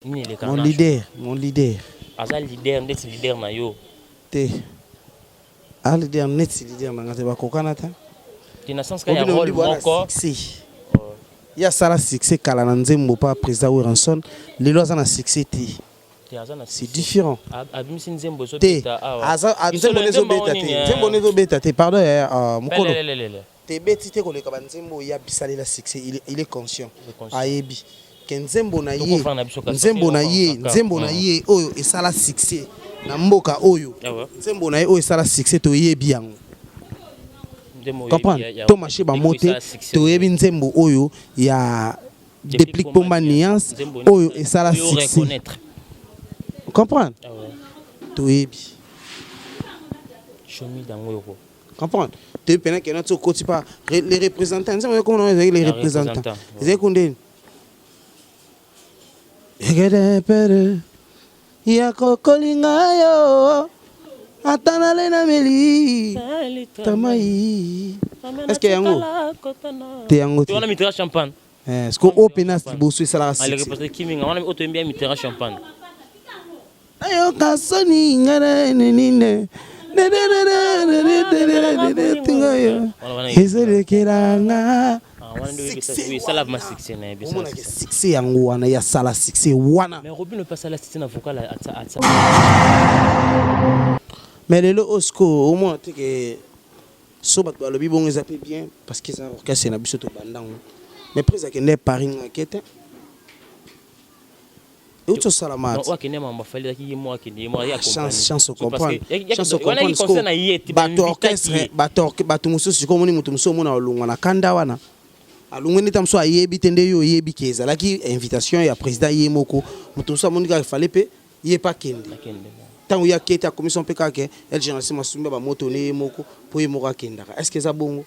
Mon leader. Asa leader, net leader na yo. Te. A leader net leader na ngate ba kokana ta. Ti na sens ka ya rôle moko. Il y a ça la succès kala na nzembo pa président Wilson. Lelo za na succès ti. C'est différent. Abimisi nzembo so beta awa. Nzembo nezo beta te. Nzembo nezo beta te. Pardon mukolo. Te beti te koleka ba nzembo ya bisali la succès, il est conscient. Ayebi. Nzembo na ye oyo esala succès na mboka oyo nzembo na ye oyo esala succès to yebi yango comprendre to marché ba moté to yebi nzembo oyo ya déplique pomba nuance oyo esala succès comprendre to yebi chomi dango comprendre te pena que notre côté pas les représentants nzembo ko non les représentants ezekundeni Egede pere ya kokolinga yo atanale na meli tamai est-ce que yango te yango tu wana mitera champagne est-ce que openas bosu sala ale reposte kiminga wana oto mbia mitera champagne ayo kasoni ngara nene ezele kiranga succès yango wana ya sala succès wana mais Robin ne pas sala succès na vocal mais lelo osko au moins que so bat balobi bon ezapé bien parce que ça orchestre na biso to bandango mais prise que ne paring akete et autre salama donc akene mamba fali ki mo akene mo ya chance comprendre bato orchestre bato mususu ko moni mutu muso mona olungwa na kanda wana alungwe tamso ayebi tende yo yebi keza laki invitation ya président yemoko mutu muso moni ka fallait pe yepa kende tango ya keta commission peka ke el journaliste masumba ba moto ne yemoko po yemoko akenda est-ce que ça bongo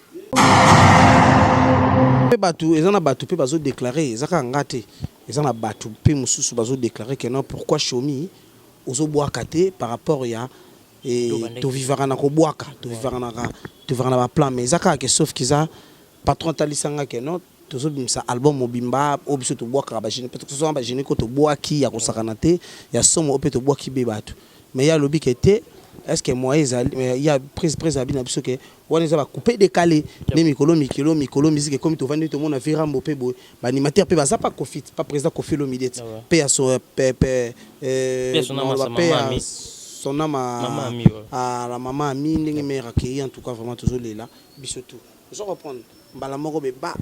pe batu ezana batu pe bazo déclarer ezaka ngate ezana batu pe mususu bazo déclarer que non pourquoi chomi ozo boaka te par rapport ya to vivara na ko boaka to vivara na ba plan mais ezaka que sauf qu'ils patron talisanga que non tozo bimsa album mobimba obiso to boaka ba jeune peut-être que so ba jeune ko to boaki ya ko sakana te ya somo ope to boaki be batu mais ya lobi que te est-ce que moi il y a prise abina biso que on va couper décaler les mikolo musique comme to vandi to mona virambo pe bo ba animateur pe ba za pas Kofi pas président Kofi Olomide pe ya so son nom à la maman ami ndenge mère accueilli en tout cas vraiment toujours là biso tout je reprendre mbala moko be ba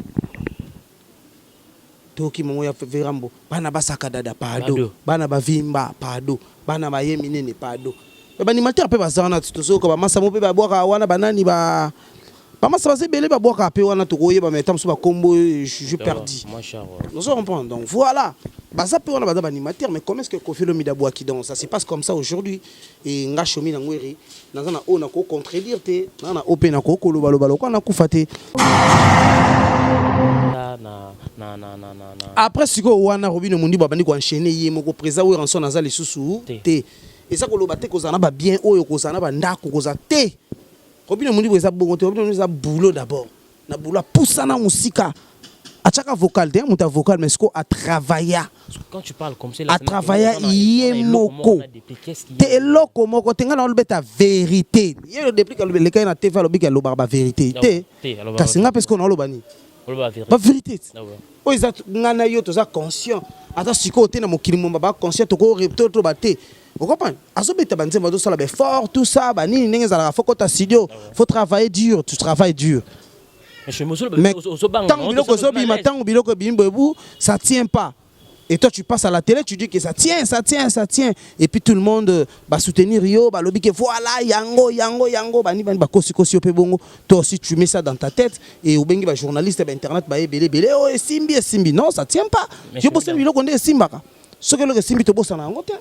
toki mongo ya virambo bana basaka dada pado bana ba vimba pado bana ba yeminene pado ba animateur pe bazana tuzoka ba masa mo pe ba boka wana banani ba masa ba sebele ba boka pe wana to koyeba mais tam so ba combo je perdu nous on comprend donc voilà ba ça pe wana ba animateur mais comment est-ce que Kofi Olomide boaki donc ça se passe comme ça aujourd'hui et nga chomi na ngweri nazana ona ko contredire te na open na ko koloba loba na kufate après siko wana Robin Mundi babandi ko enchaîner yemoko président Wilson naza les sous te et ça koloba te kozana ba bien oyo kozana ba ndako koza te Robin Mundi boza bongo te Robin Mundi boulot d'abord na boulot poussa na musika à chaque vocal d'un muta vocal mais siko a travailler quand tu parles comme ça a travailler yemoko te loko moko tenga na lobeta vérité yelo depuis que le kai na TV lobi ka loba ba vérité te kasinga parce qu'on a lobani ba vérité o isa ngana yo to za conscient ata siko te na mokili momba ba conscient to ko repto to ba te vous comprenez azobeta banzemba do sala be fort tout ça ba nini ndenge za faut ta studio faut travailler dur tu travailles dur mais tant biloko bimbo ça tient pas et toi tu passes à la télé tu dis que ça tient et puis tout le monde va soutenir yo ba lobi que voilà yango bani ba kosi pe bongo toi aussi tu mets ça dans ta tête et au bengi ba journaliste ba internet ba belé oh simbi non ça tient pas je bosse biloko ndé simbaka ce que le simbi to bossa na ngote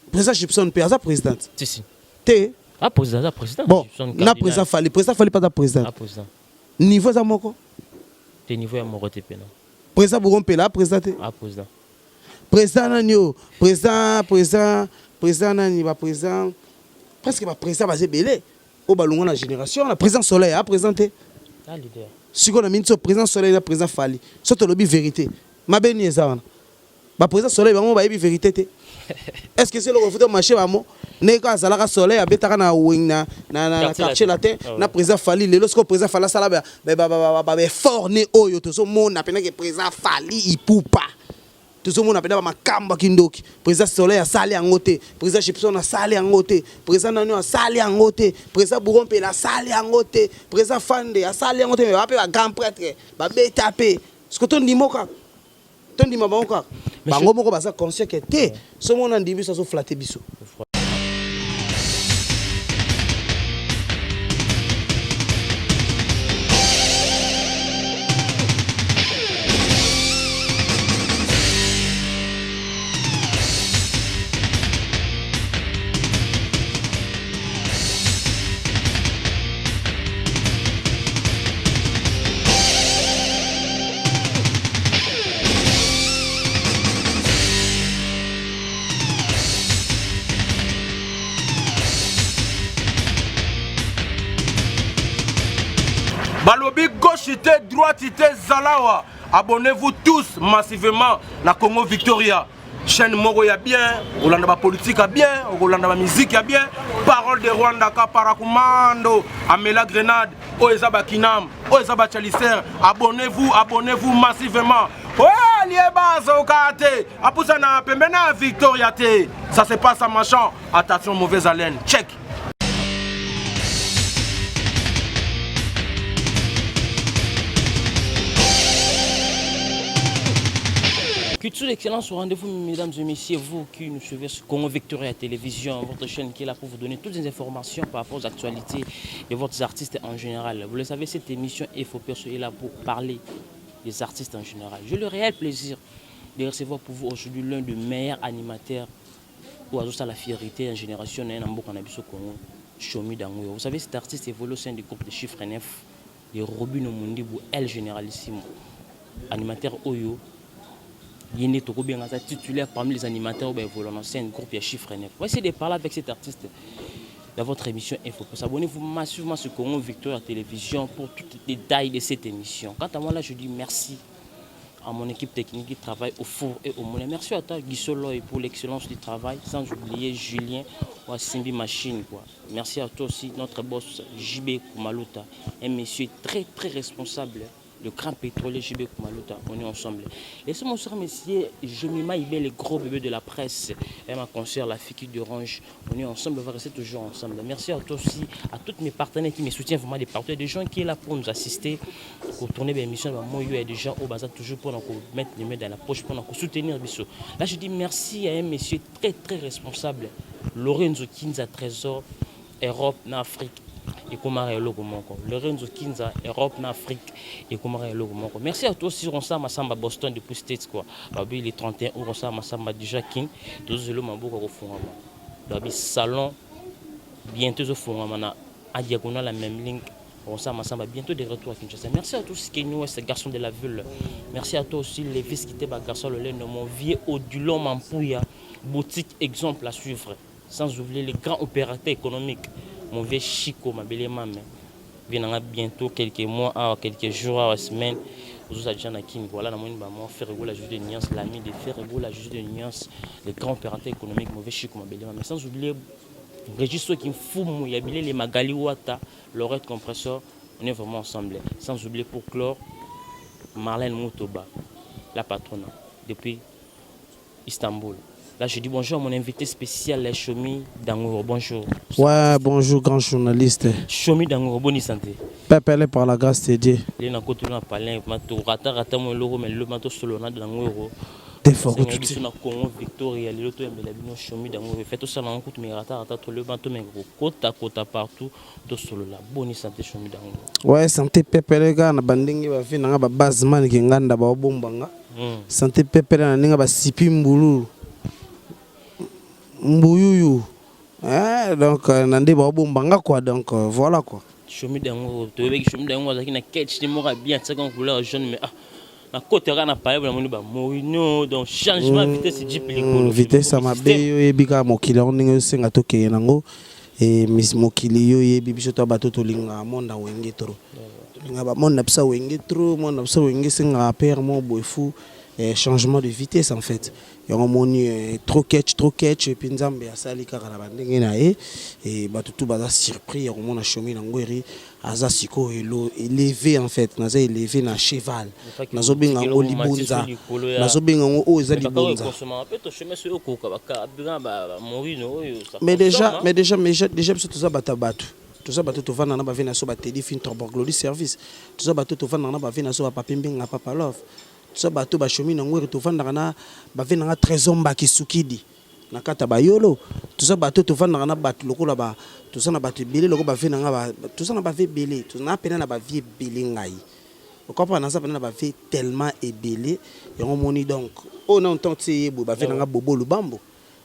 président Gibson pe aza présidente si te président bon na président fallait pas da président niveau za moko te niveau ya moko te pena président Bourompela président président nanio président nani ba président presque ba président ba zebele o balongo na génération la président Soleil a présenté leader si on a mis président Soleil na président Fali so to lobi vérité mabeni ezawana ba président soleil bango ba yebi vérité. Est-ce que c'est le refouteur marché bamo ne ka zalaka soleil abetaka na wing na quartier latin na président Fali le lorsque président Fala sala ba fort ne oyo to so mona pena que président Fali ipupa to so mona pena ba makamba kindoki président soleil a sali angote président Chipson a sali angote président Nanu a sali angote président Bourompe la sali angote président Fande a sali angote ba pe ba grand prêtre ba betape ce que ton dimoka tondi mabango bango moko baza conscient que te so mona ndibi so flatter biso. Balobi gauchité, droitité, Zalawa. Abonnez-vous tous massivement na Congo Victoria. Chaîne Moro ya bien, Olanda politique a bien, Olanda musique a bien. Parole de Rwanda ka parakumando, Amela Grenade, Oezaba Kinam, Oezaba Chalicer. Abonnez-vous massivement. Ouais, liebaz au kate. Apousa na pembena Victoria te. Ça se passe à machin. Attention mauvaise haleine. Check. Culture d'excellence au rendez-vous, mesdames et messieurs, vous qui nous suivez sur Congo Victoria Télévision, votre chaîne qui est là pour vous donner toutes les informations par rapport aux actualités de votre artistes en général. Vous le savez, cette émission FOPS est là pour parler des artistes en général. J'ai le réel plaisir de recevoir pour vous aujourd'hui l'un des meilleurs animateurs ou à la fierté en génération Congo, Chomi Dangoyo. Vous savez, cet artiste évolue au sein du groupe de Chiffre 9, de Robin Omundi ou El Généralissimo, animateur Oyo. Il est titulaire parmi les animateurs au un groupe de Chiffre 9. On va essayer de parler avec cet artiste dans votre émission Info. Abonnez-vous massivement sur Congo Victoria Télévision pour tous les détails de cette émission. Quant à moi, là, je dis merci à mon équipe technique qui travaille au four et au moulin. Merci à toi, Guissolo, pour l'excellence du travail. Sans oublier Julien ou Simbi Machine. Merci à toi aussi, notre boss JB Kumaluta, un monsieur très très responsable. Le grand pétrolier JB Kumaluta, on est ensemble. Laissez-moi sur messieurs, Jemima Ibé, le gros bébé de la presse, et ma consoeur, la fille d'Orange, on est ensemble, on va rester toujours ensemble. Merci à toi aussi, à tous mes partenaires qui me soutiennent, vraiment des partenaires, des gens qui sont là pour nous assister, pour tourner des émissions. Moi, il y a des gens au bazar toujours pour nous mettre les mains dans la poche, pour nous soutenir. Là, je dis merci à un monsieur très très responsable, Lorenzo Kinza Trésor, Europe, en Afrique. Et comment Lorenzo Kinza, Europe, en Afrique, et comment merci à toi aussi, on s'est à Boston depuis States quoi. Il est 31 ans, on s'est à déjà King, tous les gens au fond. Salon, bientôt au fond, à diagonale la même ligne. On s'est bientôt de retour à Kinshasa. Merci à tous qui nous ces garçons de la ville. Merci à toi aussi, les fils qui étaient garçons le lait, mon vieux Odulon Mampouya, boutique exemple à suivre. Sans oublier les grands opérateurs économiques. Mon vieux Chico, ma belle maman, viendra bientôt quelques mois, quelques jours, semaines. Vous avez déjà voilà, dans mon faire la juge de nuance, l'ami de faire la juge de nuance, les grands opérateurs économiques, mon vieux Chico, ma belle maman. Mais sans oublier, Régis qui fout, il y a les Magali Wata, Lorette Compresseur, on est vraiment ensemble. Sans oublier pour clore, Marlène Moutoba, la patronne, depuis Istanbul. Là, je dis bonjour à mon invité spécial, Chomi Dangouro. Bonjour. Ouais, bonjour, grand journaliste. Chomi Dangouro, bonne santé. Pépele par la grâce de Dieu. Les n'a pas tout parlé, rata mon logo, mais le matos solo na Dangouro. Des fois, tout est. Na Congo Victoria, les lotos et la Chomi Dangouro. Faites ça dans mais rata le bateau, mais gros, côte partout, tout solo là. Bonne santé, Chomi Dangouro. Ouais, santé Pépele, gars, na bandingi va faire na basman qui nganda ba bombanga. Santé Pépele na ninga ba sipi mbulu. Mbouyou. Donc nandé ba bombanga quoi, donc voilà quoi. Chomi Dangouro, tu veux que Chomi Dangouro qui na catch ni mora bien ça quand couleur jaune mais na côté na parler ba moni ba Mourinho donc changement vitesse Jeep likolo. Vitesse ça m'a bé yo bika mokili on ninga senga toke nango et miss mokili yo yebi biso to bato to linga monda wenge tro. Linga ba monda psa wenge tro, monda psa wenge senga père mo boyfu changement de vitesse en fait. Et on moni trop catch et puis nzambe ya sali kaka na bandenge na e et ba tout baza surpris on mona chomi na ngweri aza siko élevé en fait naza élevé na cheval nazo benga ngo libunza nazo benga ngo o eza libunza mais déjà tout ça batabatu tout ça bato to vana na ba vena so ba tedi fin torborglodi service tout ça bato to vana na ba vena so ba papimbenga papa love tout ça bato ba chomi na ngweri to vanda na ba vena na trésor mbaki sukidi na kata ba yolo tout ça bato to vanda na bato lokola ba tout ça na bato belé loko ba vena ba tout ça na ba ve belé tout na pena na ba vie belé ngai o comprend na ça pena na ba vie tellement ébélé et on moni donc on entend tse yebo ba vena nga bobo lubambo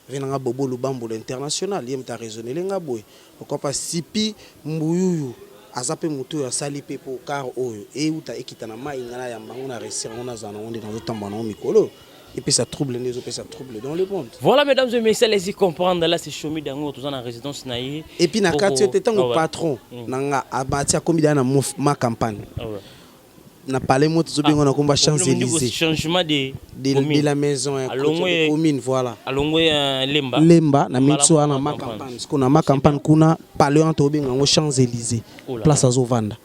venanga bobo lubambo l'international yem ta raisonner lenga boy okopa sipi mbuyuyu azape mutu ya sali pe po car oyo e uta ekita na mai ngana ya mbango na resir ngona zana onde dans otamba na mikolo et puis ça trouble les autres, ça trouble dans le monde. Voilà mesdames et messieurs, les y comprendre là c'est Chomi Dango tous en résidence naïe et puis na kati yote tango patron nanga abatia komida na ma campagne na parlé moi tout bien on a combat Champs-Élysées changement de la maison commune voilà alongwe lemba na mitso na ma campagne parce qu'on a ma campagne kuna parler entre bien on Champs-Élysées place à Zovanda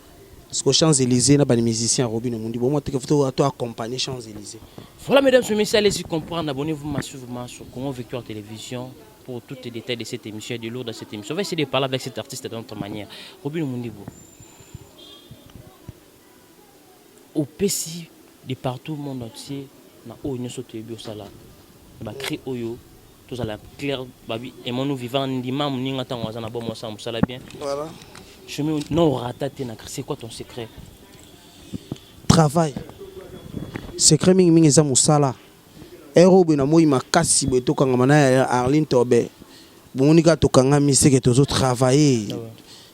parce que Champs-Élysées na ba musicien Robin Mundi bon moi te faut accompagner Champs-Élysées. Voilà mesdames et messieurs, allez-y comprendre, abonnez-vous massivement sur Congo Victoire Télévision pour tous les détails de cette émission et de lourd de cette émission. On va essayer de parler avec cet artiste de notre manière. Robin Mundi au PC de partout le monde entier na o nyoso to ebi osala ba cri oyo tout ça la clair babi et mon vivant ndima muninga tango za na bo mo sa musala bien voilà chemin non rataté na c'est quoi ton secret travail secret mingi za musala erobe na moi makasi bo to kanga mana ya Arlene Tobe bonika to kanga miseke tozo travailler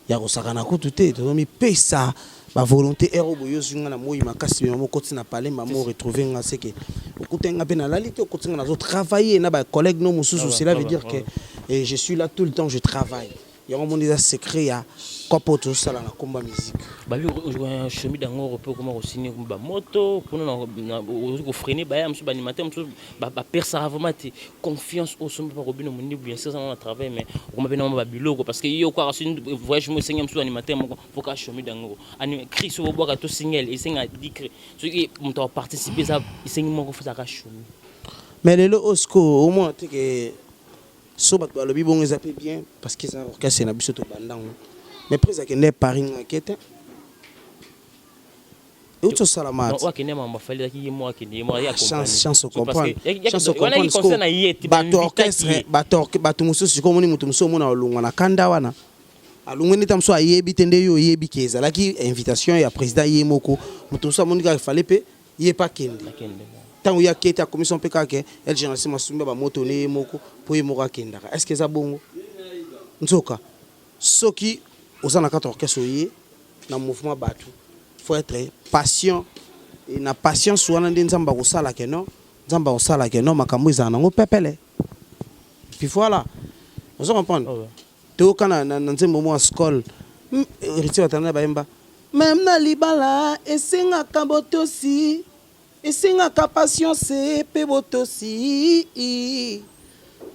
ya kosakana ko tuté to mi pesa ba volonté erobo yosunga na moi makasi mo koti na parler maman retrouver nga seke okutenga pe na lalité okotinga na zo travailler na ba collègue no mususu cela veut dire que je suis là tout le temps je travaille il y a un monde des secrets ya kopo to sala na combat musique ba Chomi Dango repos comment aussi ba moto pour nous freiner ba monsieur ba animateur monsieur ba persévérance confiance au sommet par Robin Mundi bien sûr on a travaillé mais on m'a bien ba biloko parce que yo quoi voyage moi seigneur monsieur animateur pour ka Chomi Dango ani cri sur boka to signal et singa dikri so on doit participer ça seigneur mo ko fa ka Chomi mais le osco au moins que so bat ba lobi bon ezapé bien parce que ça orchestre na biso to bandango mais prise que ne paring akete et tout ça la mat wa kene mama fali ki mo akene mo ya chance comprendre chance comprendre bato mususu ko moni mutu muso mona olungwa na kanda wana alungwe tam so ayebi tende yo yebi keza laki invitation ya président yemoko mutu so moni ka fallait pe yepa kende tant il y a qui était à commission PKK elle journaliste masumba ba moto ne moko po yemoko akendaka est-ce que ça bongo nzoka soki osana ka orchestre yé na mouvement batu faut être patient et na patience wana ndi nzamba ko sala ke non nzamba ko sala ke non makambo izana ngo pepele puis voilà on se comprend to kana na nzembo mo skol héritier watana ba yemba même na libala esenga kabotosi esengaka patience pe botosi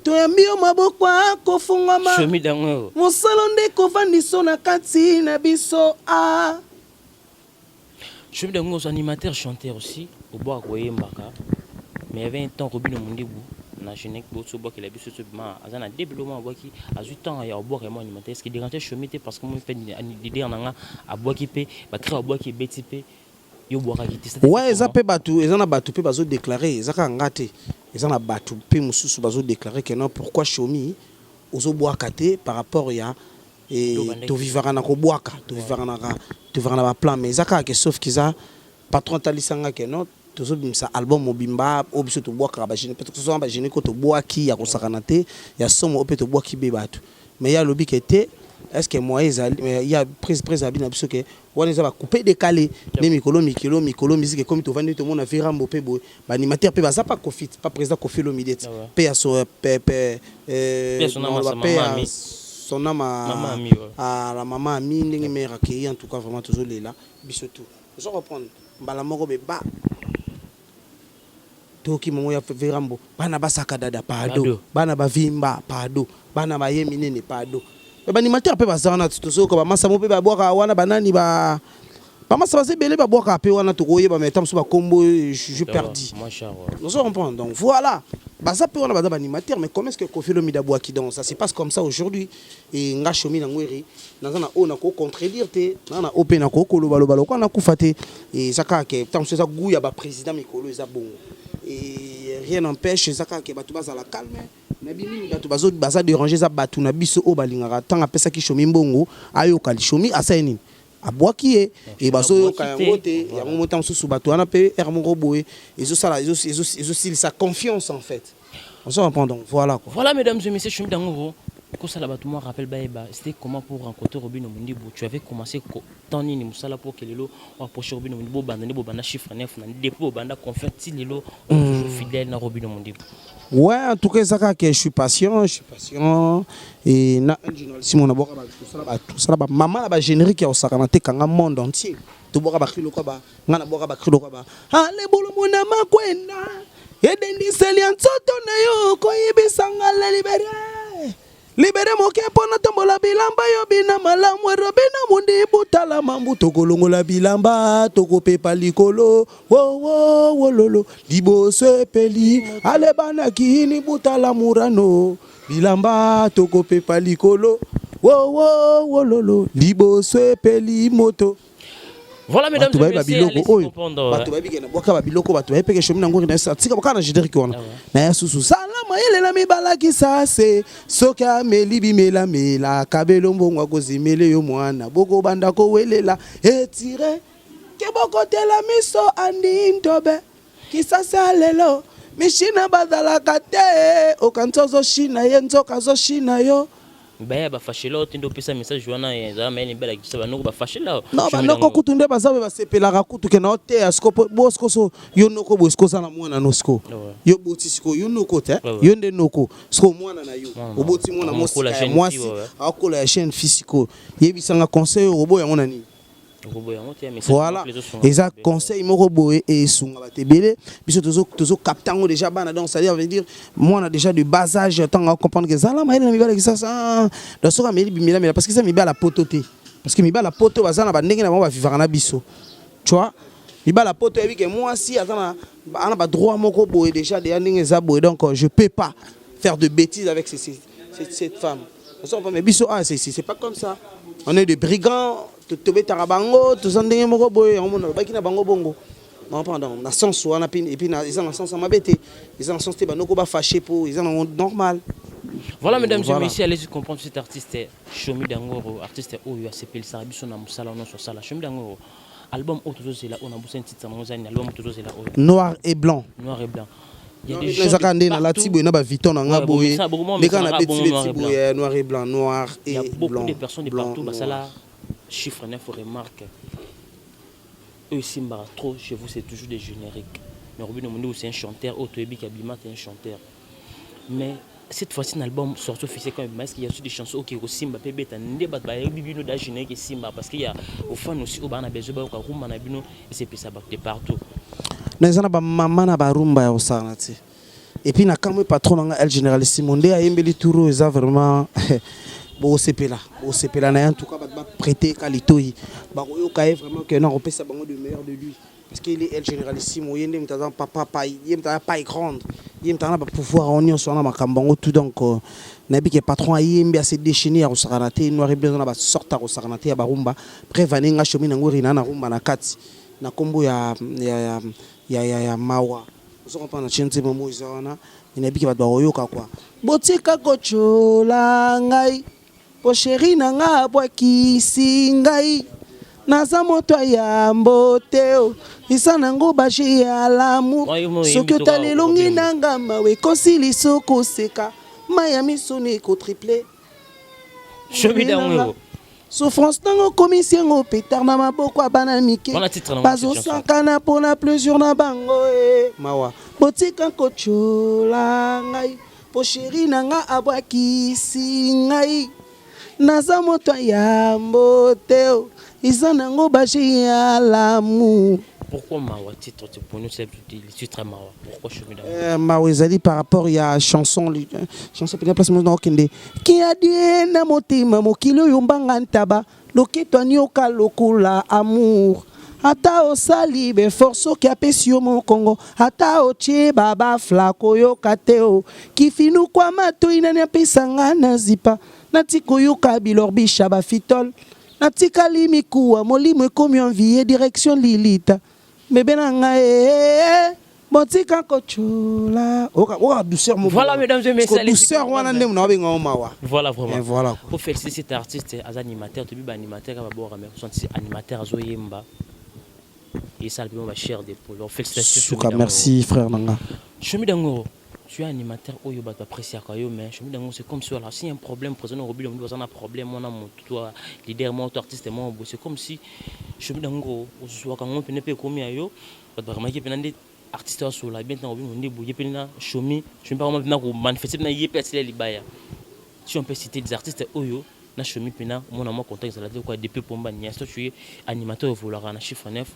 toyambio maboko akofungwama Chomi Dango mosalo nde kovandiso na kati na biso a Chomi Dango animateur chanteur aussi au bois koyembaka mais il y avait un temps Robin Mundi na jeune boso bois que la biso ma azana développement bois qui a 8 ans ya bois vraiment animateur est-ce que dérangeait Chomi te parce que moi fait l'idée en nga a bois qui pe ba créer bois qui BTP ouais eza pe batu eza na batu pe bazo déclarer eza ka ngate eza na batu pe mususu bazo déclarer que non pourquoi Chomi ozo boaka te par rapport ya et to vivara na ko boaka to vivara na ba plan mais eza ka que sauf qu'ils patron talisanga que non tozo bimsa album mobimba obiso to boaka ba jeune peut-être que so ba jeune ko to boaki ya ko sakana te ya somo opé to boaki be batu mais ya lobi que te est-ce que moi il y a prise abina biso que on les a coupé décalé les mikolo musique comme to vandi to mona virambo pe bo ba animateur pe baza pas Kofi pas président Kofi Olomide pe ya so son nom à la maman ami ndenge me accueilli en tout cas vraiment toujours là biso tout je reprendre mbala moko be ba toki mongo ya verambo bana basaka dada pado bana bavimba pado bana bayeminene pado ba animateur pe bazana tuzoko ba masa mo pe ba boka wana banani ba masa bazé belé ba boka pe wana tokoye ba metam so ba combo je perdi nous on comprend donc voilà baza pe wana baza ba animateur mais comment est-ce que Koffi Olomide Dabwa qui danse ça se passe comme ça aujourd'hui et nga chomi na ngweri nazana ona ko contredire te na open na ko koloba loba ko na kufate et saka ke tant ça goût ya ba président mikolo eza bon et rien n'empêche saka ke batu baza la calme na bimi batu baza déranger za batu na biso o balingaka tant apesa ki chomi mbongo ayo kali chomi asaini abwaki et bazo yo kayango te ya motam susu batu ana pe ermo boye ezo sala ezo sa confiance en fait on se reprend donc voilà quoi. Voilà mesdames et messieurs, Chomi Dangoro. Quand ça là-bas tout le monde rappelle Baeba, c'était comment pour rencontrer Robin Omundibo. Tu avais commencé tant ni musala pour que lelo approcher Robin Omundibo bandani banda chiffre 9 na dépôt banda confiance lelo toujours fidèle na Robin Omundibo. Ouais, en tout cas ça que je suis patient et na Simon Naboka tout ça ba maman ba générique ya osakana te kanga monde entier. To boka ba khilo ko ba ngana boka ba khilo ko ba. Ale bolo mona makwenda. Edendi selian soto na yo ko yibisanga libere. Libere moke pona tombola bilamba yo bina malamu robina mundi butala mambu tokolongola bilamba tokopepa likolo wo lolo liboso peli ale bana kini butala murano bilamba tokopepa likolo wo lolo liboso peli moto. Voilà mesdames et messieurs, allez comprendre. Batu babi kena boka babiloko batu babi peke Chomi Dangoro na sa tika baka na générique wana. Na ya susu salama yelela mibala kisase soka melibi mela kabelo mbongwa kozimele yo mwana boko banda ko welela etire ke boko tela miso andi ntobe kisasa lelo mishina badala kate okantozo shina yenzoka zo shina yo. Baya ba fashela tindo pesa message wana ya meni bela kisa banoko ba fashela non banoko kutunde bazabe basepelaka kutu ke na hote asko bosko so yo noko bosko sana mwana nosko yo boti siko yo noko te yo nde noko sko mwana na yo oboti mwana mosika ya mwasi akola ya chaîne physique yebisanga conseil robo ya mwana ni voilà eza conseil moko boye et sunga batebele biso tozo captango déjà bana donc c'est à dire veut dire moi on a déjà de bas âge tant à comprendre que ça là mais mibala ça dans soka meli bimela mais parce que ça mibala pototé parce que mibala poto bazana ba ndenge na ba vivre na biso tu vois mibala poto yebi que moi si azana ana ba droit moko boye déjà de ndenge za boye donc je peux pas faire de bêtises avec cette femme ça mais biso ah c'est pas comme ça on est des brigands tobe tarabango to sandenge moko boye on mona baki na bango bongo non pardon na sens wana pin et puis na ils ont sens à mabete ils ont sens te banoko ba fâché pour ils ont normal. Voilà mesdames et messieurs, allez comprendre cet artiste Chomi Dangoro, artiste oyo s'appelle Sarabiso na musala no so sala Chomi Dangoro album autour de là on a bossé un titre mozani album autour de là noir et blanc il y a des gens qui na la tibo na ba viton na nga boye mais quand na petit tibo noir et blanc il y a beaucoup de personnes de partout basala chiffre 9 remarque eux simba trop chez vous c'est toujours des génériques mais Robin Omundibo c'est un chanteur Otoyebi Kabima c'est un chanteur mais cette fois-ci l'album sort officiel quand même est-ce qu'il y a aussi des chansons qui au simba pe beta ndé bat ba bibino da générique simba parce qu'il y a au fan aussi au bana bezo ba ka rumba na bino et c'est puis ça bakte partout na ba mama na ba rumba ya osana ti et puis na kamwe patron nga El Généralissimo ndé ayembeli touro eza vraiment bo sepela na en tout cas ba prêter qualité ba yo kae vraiment que na repesa bango de meilleur de lui parce qu'il est El Généralissimo yende mtaza papa yende mtaza pas grande yende mtaza ba pouvoir onyo sona makambango tout donc na bi que patron ayembe a se déchaîner ya osakanaté noir et blanc na ba sorta osakanaté ya barumba prévaner nga Chomi Dangoro na rumba na kati na kombo ya mawa on comprend na chente momo izana na bi que ba doyoka quoi botika kochola ngai po chéri na nga bwakisi ngai naza moto ya mbote isa nango baje ya lamu soki otali elongi na nga mawe kosilisa koseka maya misuni ko triplé Chomi Dangoro souffrance nango komisi yango pétard na maboko ya bana mike bazosakana mpona plaisir na bango mawa botika kochola ngai po chéri na nga abwakisi ngai naza moto ya mbote isa nango baje ya lamu Pourquoi Mawa titre pour nous c'est titre Mawa? Pourquoi Chomi d'amour? Mawa ezali par rapport ya chanson peut place mo kende qui a dit na motima mokili oyo mbanga ntaba loketo anyoka lokula amour ata osali be force ki apesi yo mokongo ata otie baba flako yo kateo kifinu kwa matoi nani apesanga na zipa natiko yo kabilor bishaba fitol natika limikuwa molimo ekomi envie direction lilita bébé nanga botika kochola oka douceur mo voilà mesdames et messieurs douceur wana ndem na benga o mawa voilà vraiment voilà pour féliciter cet artiste az animateur to bi animateur ka ba bora mais sont animateur azo yemba et ça le ba cher des pour félicitations merci frère nanga Chomi Dango tu es animateur oyo ba apprécier kayo mais Chomi Dango c'est comme si voilà si un problème président Robi on a un problème on a mon toi leader mon artiste mon c'est comme si Chomi Dango o soit quand on peut ne pas comme yo ba remarquer penande artiste sur la bien Robi on dit bouiller pena Chomi je ne pas vraiment venir manifester na yé pète les libaya si on peut citer des artistes oyo na Chomi pena mon amour contexte là quoi depuis Pomba Nias tu es animateur vouloir na chiffre 9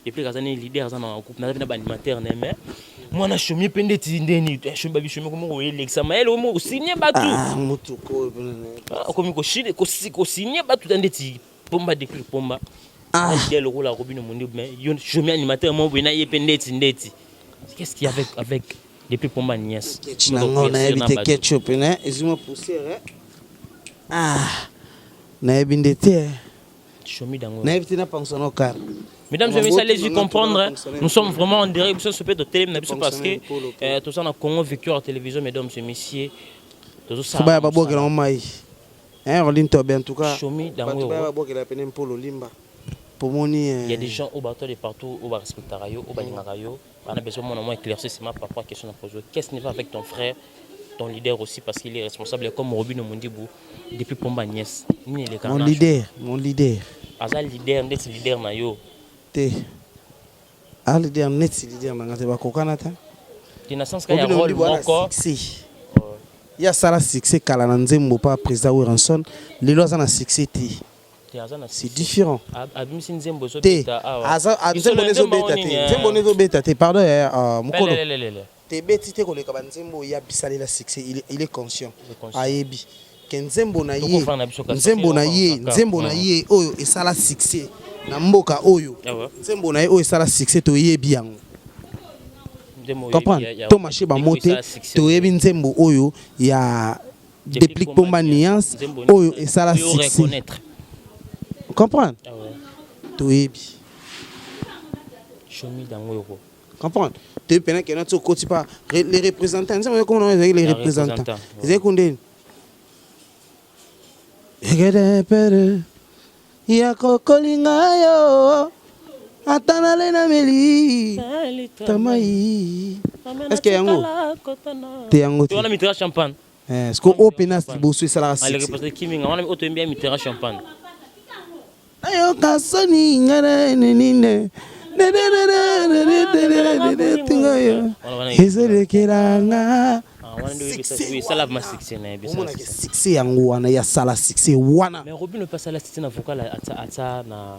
et puis quand on est leader dans un groupe na animateur mais moi na Chomi pende tindeni Chomi babi Chomi comme on l'examen elle au mot signer batu mutuko comme ko chide ko signer batu ndeti Pomba depuis Pomba il le rôle à Robin Mondi mais Chomi animateur moi na yepende tindeti qu'est-ce qu'il y a avec depuis Pomba Nias on a évité ketchup né ezuma pousser na ebindete Chomi Dango na évité na pension au car. Mesdames et messieurs, allez-y comprendre, nous sommes vraiment en direct sur ce peu de télé, parce que tout ça dans Congo vécu à la télévision, mesdames et messieurs. Tout ça. Il y a des gens au bateau de partout, au respecter au Baningarayo. On a besoin de éclaircir c'est ma papa question à poser. Qu'est-ce qu'il fait avec ton frère, ton leader aussi, parce qu'il est responsable comme Robin Mondibou depuis Pomba Niès. Mon leader. Azal leader, net leader na yo. Ah leader net leader na ngate ba kokanata. Dina sens ka ya rôle encore. Il y a ça la succès kala na nzembo pa président Weranson, lelo za na succès ti. C'est différent. Abimisi nzembo so beta aza nzembo nezo beta te. Nzembo nezo beta te pardon mukolo. Te beti te koleka ba nzembo ya bisali la succès, il est conscient. Ayebi. Nzembo na ye oyo esala succès na mboka oyo nzembo na ye oyo esala succès to yebi yango comprendre to marché ba moté to yebi nzembo oyo ya déplique Pomba Nias oyo esala succès comprendre to yebi Chomi Dango comprendre te pena que notre côté pas les représentants nzembo comment on les représentants ils kundeni Egede pere Yako kolingayo Atana lena meli Tamai Est-ce que yango Te yango tu wana mitera champagne est-ce que opena bosu sala six ale reposer kiminga wana oto mbia mitera champagne ayo kasoni ngara nene tingayo ezele kiranga succès yango wana ya sala succès wana mais Robin ne pas sala succès na vocal ata na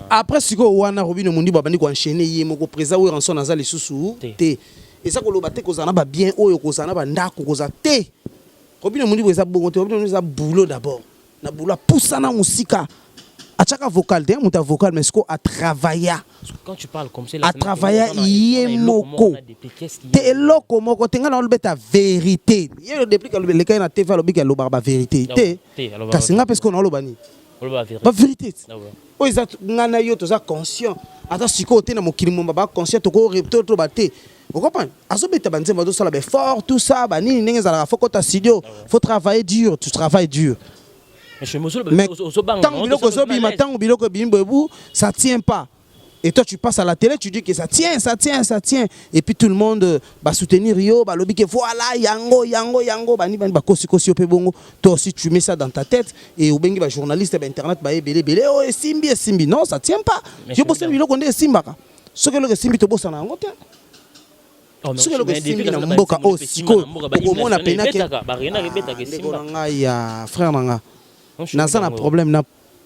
après siko wana Robin Mondi babandi ko enchaîner ye moko président we ranson naza lisusu te eza ko loba te ko zana ba bien oyo ko zana ba ndako ko za te Robin Mondi eza bongo te Robin eza boulot d'abord na boulot poussa na musika achaka vocal de muta vocal mais siko a travailler quand tu parles comme ça à travailler yemoko te eloko moko tenga na olbeta vérité yelo depuis que le cas na TV alobi lo barba vérité te kasi nga parce qu'on olobani ba vérité o isa ngana yo to za conscient ata siko te na mokili momba ba conscient to ko repto to ba te vous comprenez azobeta banzemba do sala be fort tout ça ba nini ndenge za faut kota studio faut travailler dur tu travailles dur mais tant biloko bimbo ça tient pas. Et toi tu passes à la télé, tu dis que ça tient. Et puis tout le monde va soutenir yo, va lobby que voilà yango bani ba kosi pe bongo. Toi aussi tu mets ça dans ta tête et au bengi ba journaliste ba internet ba belé oh simbi non ça tient pas. Je bosse biloko ndé simbaka. Ce que le simbi to bossa na ngote. Ce que le simbi na mboka o siko. Au mona pena que ba rena rebeta que simba. Ya frère nanga. Naza na problème na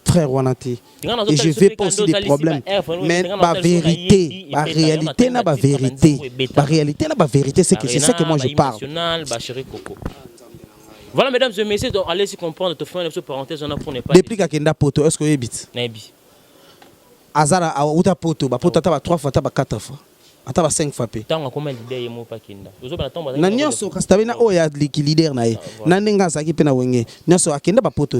frère Wanati. Et je vais pas aussi des problèmes. Mais la vérité, la réalité n'a pas vérité. La réalité n'a pas vérité, c'est que moi je parle. Voilà, mesdames et messieurs, donc allez-y comprendre, te faire une petite parenthèse, on a pour ne pas. Depuis que poto, est-ce que vous habitez? Nabi. Azara, a outa poto, poto taba 3 fois, taba 4 fois. Ataba 5 fois pe. Tant comment l'idée est mo pas kinda. Na nyonso kastabena oya leader na ye. Na ndenga saki pe na wenge. Nyonso akenda ba poto.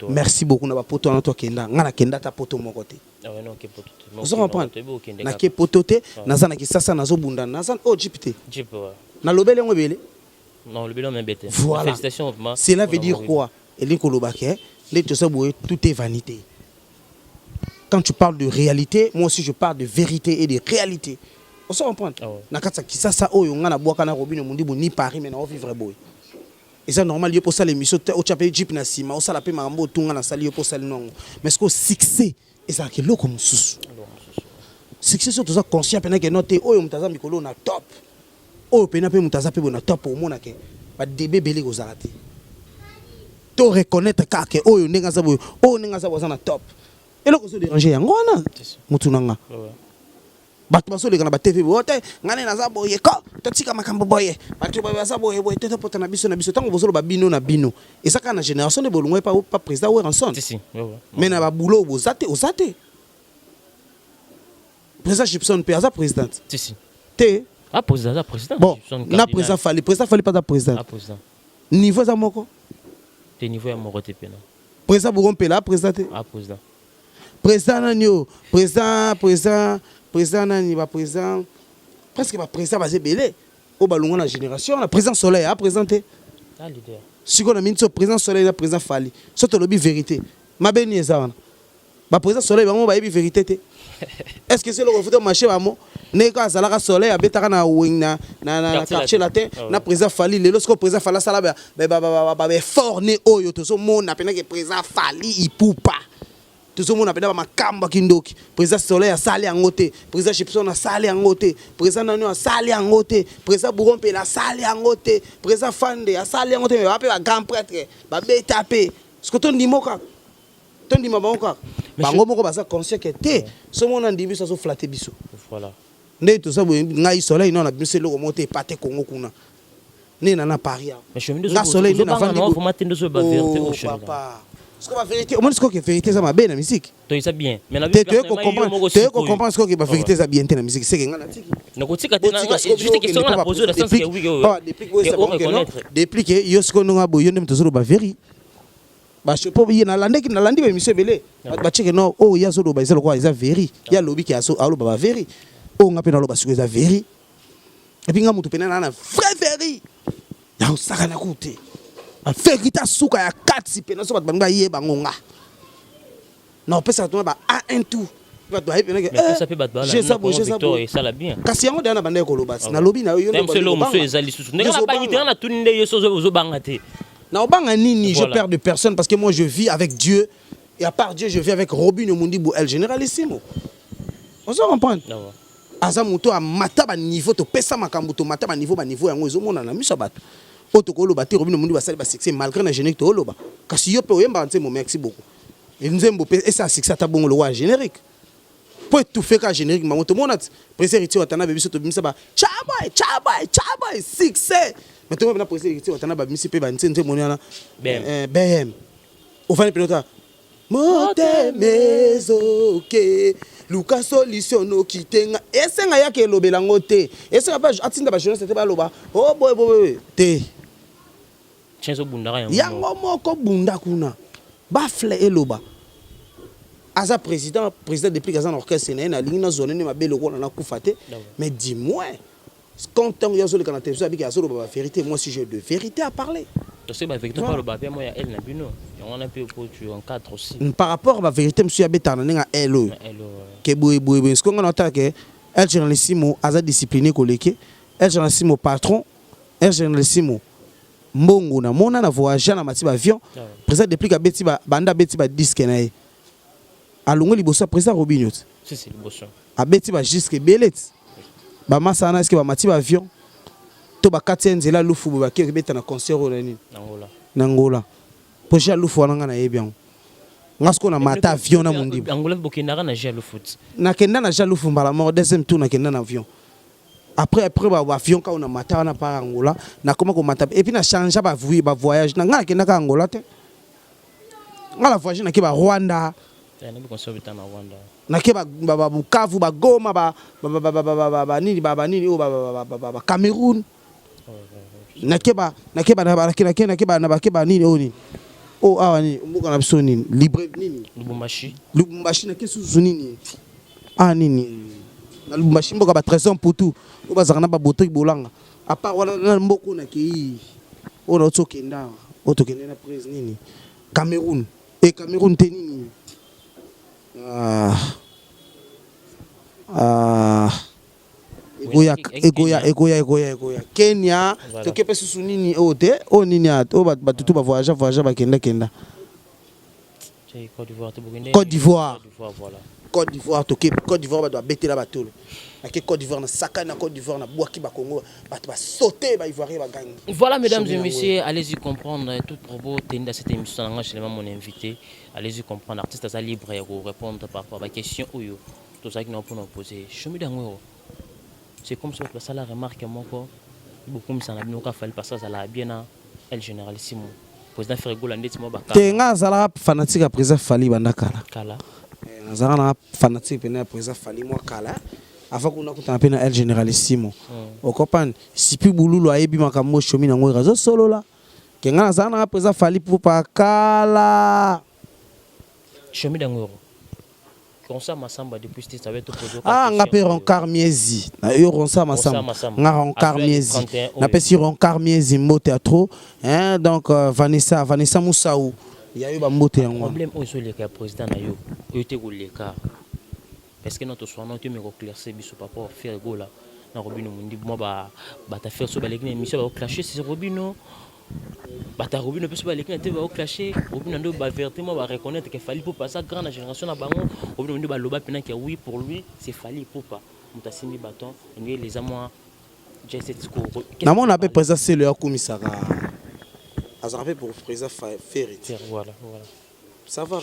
Merci beaucoup na ba poto na to kenda. Ngana kenda ta poto moko te. Ah ouais non ke poto. Vous comprenez? Na ke poto te, nazana ki sasa nazo bunda, nazana oh Jeep te. Jeep. Na lobele ngobele. Non, le bilan m'embête. Voilà. Félicitations. Cela veut dire quoi? Tout est vanité. Quand tu parles de réalité, moi aussi je parle de vérité et de réalité. On se comprend. Nakatsa kisa sa oyo ngana boaka na robine mundi ni Paris mais na vivre boy. Et ça normal yo pour ça l'émission au chapé Jeep na sima, au sala pe mambo tunga na sali yo pour ça non. Mais ce que succès et ça que loko mususu. Succès surtout ça conscient pena que noté oyo mutaza mikolo na top. Oh, pena pe mutaza pe bona top pour mona ke ba débé belé ko zarate. To reconnaître ka ke oyo ndenga za boyo, o ndenga za na top. Et là ko so déranger yango wana. Mutunanga. Batu baso le kana ba TV bote, ngane na za boye ko, totika makambo boye. Batu ba za boye boye tete pota na biso tango bozo ba bino na bino. Et ça kana génération de bolungwe pas président ou ranson. Mais na ba boulot bozate, ozate. Président Gibson pe za président. Si. Té ah, président. Bon, na président fallait pas da président. Ah, président. Niveau za moko. Te niveau ya moko te pena. Président Bourompe là, président. Ah, président. Président nanyo, président nani ba président. Presque ba président basé belé. O balunga na génération, la président Soleil a présenté. Ah, leader. Si on a mis président Soleil la président Fali. Surtout lobby vérité. Ma beni ezana. Ba président Soleil ba mo ba yebi vérité te. Est-ce que c'est le refus de marché ba mo? Neka zalaka Soleil abetaka na wing na quartier latin na président Fali le lorsque président Fala sala ba fort né oyo to so mona pena que président Fali ipupa to so mona pena ba makamba kindoki président Soleil a sali angote président Gibson a sali angote président Nanu a sali angote président Bourompe la sali angote président Fande a sali angote ba pe ba grand prêtre ba betape ce que ton dimoka ton dimabanka bango moko ba sa conscient que té so mona ndimi so flatter biso voilà. Ne tout ça ngai Soleil non na biso le remonter paté Congo kuna ne na Paris mais chemin de Soleil na vandi faut matin de ba vérité au chemin papa ce que la vérité au moins ce que vérité ça ma bien la musique toi ça bien mais na tu comprends ce que la vérité ça bien la musique c'est que ngana tiki na kotika te na juste question na poser dans sens que oui depuis que yo ce que nous a boyo ndem tozolo ba vérité ba je peux y na landi ba monsieur belé ba check non oh ya zo do ba izelo kwa isa vérité ya lobi ki aso alo ba vérité on a pénalo parce que ça véri et puis nga mutu pénana na vrai véri ya osaka na côté a vérité suka ya 4 si pénalo so ba nga yeba ngonga non pesa to ba un tout ba to hype que mais ça peut battre je sais ça la bien kasi yango dana banda ko loba na lobi na yo même c'est le monsieur ezali susu ndeka ba yité na tuninde yeso zo banga te na obanga nini je perds de personne parce que moi je vis avec Dieu et à part Dieu je vis avec Robin Mundibu El Generalissimo on se comprend. Aza muto a mata ba niveau to pesa makambo to mata ba niveau yango ezomona na miso bato oto ko loba te Robin Mundu basali ba succès malgré na générique to loba kasi yo pe oyemba nzembo merci beaucoup nzembo pe esa succès ta bongo lo wa générique pour tout faire ka générique ma moto monat président Riti watana be biso to bimisa ba chaboy succès mais to na président Riti watana ba bimisi pe ba nzembo moniana BM au fin pelota mote mezo ke Luka solution no kitenga esenga yake lobela ngote esenga ba atinda ba jeunesse te ba loba oh boy te chenzo bunda yango moko bunda kuna ba fle eloba aza président depuis que orchestre na lingina zone ne mabelo ko na kufate mais dis-moi quand on y a sur le canal télévision avec la vérité moi si j'ai de vérité à parler parce que la vérité pas le bapé moi il y a elle na bino on a peu tu en cadre aussi par rapport à la vérité monsieur abetana nga elo que boy ce qu'on entend que elle journalissimo aza discipliné koleke elle journalissimo patron elle journalissimo mbongo na mona na voyager na matiba avion président depuis que beti banda beti ba disque na ye alongo liboso président Robinho si liboso abeti ba jusque belet ba masana est-ce que ba matiba avion to ba katenzela lufu ba ke beta na concert na nini Angola projet lufu wana na yebi yango ngasko na mata avion na mundi Angola bokendaka na jalo foot nakenda na jalo fumbala mort deuxième tour nakenda na avion après avion ka na mata na pa Angola na koma ko mata et puis na changer ba voyage na ngala kenda ka Angola te ngala voyage na ke ba Rwanda na bi konsobita na Rwanda na ke ba Bukavu ba Goma ba nini o ba Cameroun na ke ba nini o nini oh ah ni mbuka na biso nini libre nini Lubumbashi na ke susu nini ah nini na Lubumbashi mboka ba trésor pour tout o bazaka na ba boto bolanga à part wala na mboko na ki o na tsokenda o tokenda na prise nini Cameroun et Cameroun te nini Egoya Kenya toke pe susu nini o te o nini o batutu ba voyage ba kenda Côte d'Ivoire toke Côte d'Ivoire ba doit betela batolo na Côte d'Ivoire na saka na Côte d'Ivoire na boaki ba Congo ba sauter ba ivoirien ba gang. Voilà mesdames et messieurs, allez-y comprendre tout propos dans cette émission là chez mon invité, allez-y comprendre artiste ça libre et répondre par rapport à la question ou tout ça qui nous pour nous poser. Chomi d'angoro. C'est comme ça que ça la remarque mon corps. Beaucoup comme ça na bino ka fallait passer ça la bien à El Généralissimo. Président Fergo Landeti mo baka. Tenga zala fanatique à président Fali bandakala. Kala. Zala fanatique pena président Fali mo kala. Avant qu'on a contempé na El Généralissimo. Au comprendre si plus boululu ayebi makambo chomi na ngoi razo solo là. Kenga zala président Fali pour pa kala. Chomi d'angoro. Ronsa Masamba depuis que ça va être posé. Ah, on appelle Ronkar Miezi. Yo Ronsa Masamba. Na Ronkar Miezi. Na pesi Ronkar Miezi mo théâtre. Hein donc Vanessa Moussaou. Il y a eu ba moté en. Problème au sur le cas président na yo. Yo te ko le cas. Parce que notre soir non te me reclarer biso papa faire go là. Na Robino mundi moi ba ta faire so ba l'équipe émission ba clasher c'est Robino. Bata Robino peut se pas l'équipe te va clasher. Robino ndo ba vertement va reconnaître qu'il fallait pour passer grande génération na bango. Robino ndo ba loba pena que oui pour lui c'est fallait pour pas. Mutasimi bâton et les amours j'ai cette score. Na mon appel président c'est le commissariat. Azarapé pour président Ferry. Voilà. Ça va.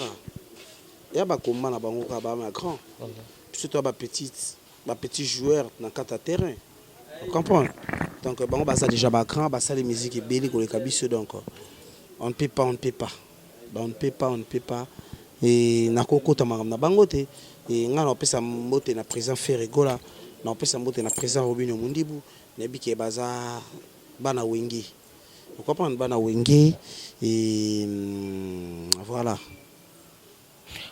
Il y a ba comment na bango ka ba grand. Surtout ba petit joueur dans quatre terrain. Vous comprenez? Donc bango ba ça déjà ba grand, ba ça les musiques belé ko le kabiso donc on ne peut pas. On ne peut pas. Et na koko tamam na bango te et ngana opesa mote na président Ferry gola, na opesa mote na président Robino Mundibu, na biki baza bana wengi. Vous comprenez bana wengi et voilà.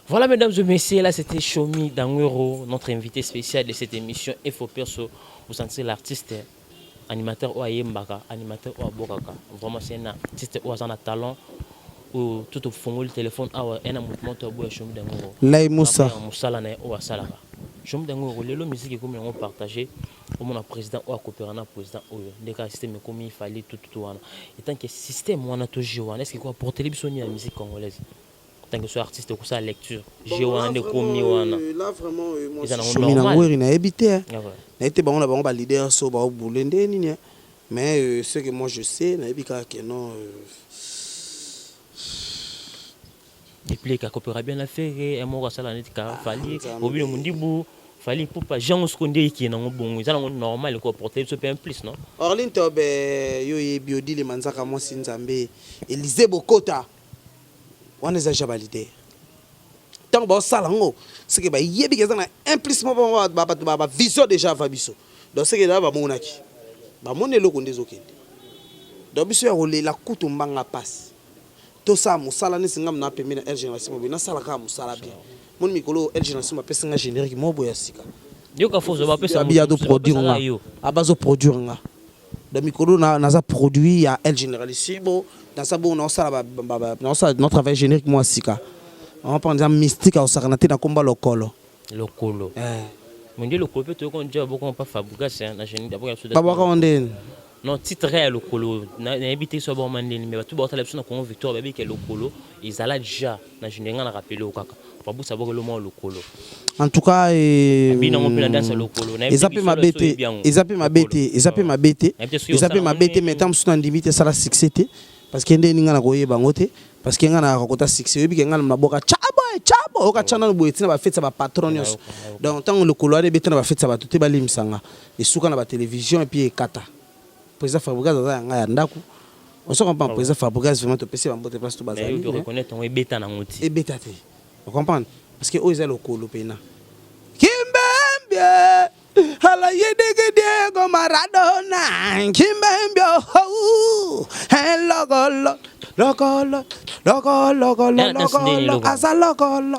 Voilà mesdames et messieurs, là c'était Chomi Dangwero, notre invité spécial de cette émission Info Perso. Vous sentez l'artiste animateur Oyembaka, animateur Oyabokaka. Vraiment c'est un artiste qui a un talent ou tout au fond le téléphone a un mouvement de bois Chomi Dangwero. Lai Moussa. Moussa là na o salaka. Chomi Dangwero les musique comme on partagé au mon président ou à coopérer na président oyo. Des cas système comme il fallait tout wana. Et tant que système wana toujours est-ce qu'il faut apporter les bisoni la musique congolaise. Tant que ce artiste ou sa lecture j'ai wana komi wana là vraiment moi Chomi Dangwero na habité na été bon ba leader so ba bulende nini mais ce que moi je sais na ebika que non et puis ka coopérer bien la faire et moi ça la net ka fali Robino Mundibu fali pour pas Jean Oskonde qui na ngobongo ça normal ko porter ce peu en plus non Orlin Tobe yo biodi le manzaka mo sinzambe Élisée Bokota on les a déjà validés. Tant que ça lango, c'est que bah yebi que ça na implicitement ba vision déjà va biso. Donc c'est que là ba monaki. Ba moné lo konde zokende. Donc biso ya rolé la kutu mbanga passe. To ça musala ni singam na pemina El Généralissimo na sala ka musala bien. Mon mikolo El Généralissimo pesa nga générique mo boya sika. Yo ka faut ba pesa biya do produire nga. Abazo produire nga. Donc mikolo na za produit ya El Généralissimo. Dans ça, bon, on a notre travail générique, moi, Sika. On prend des mystiques à Osaranaté dans le combat local. Local. Mais le local, peut-être qu'on dit beaucoup pas fabriqué, c'est un génie d'abord. Non, titre réel local. On a habité sur le Mandin, mais tout le monde a l'option de Victor, bébé qui est local. Ils allaient déjà, dans le génie, on a rappelé au caca. Pas pour savoir le mot local. En tout cas, ils appellent ma bête, mais tant que je suis en limite, ça la succès. parce que ndeni ngana koyeba ngote parce que ngana kokota succès yebi ke ngana na boka chabo oka chana no boyetina ba fête ba patron nyos donc tant le couloir betena ba fête ba tuté ba limsanga esuka na ba télévision et puis ekata président Fabregas za nga ya ndaku on se comprend président Fabregas vraiment to pesi ba mbote place to bazali mais reconnaître on ebeta na ngoti ebeta te vous comprenez parce que oza le kolo pena kimbembie hala yedege Diego Maradona kimbembie hello Lokolo asa lokolo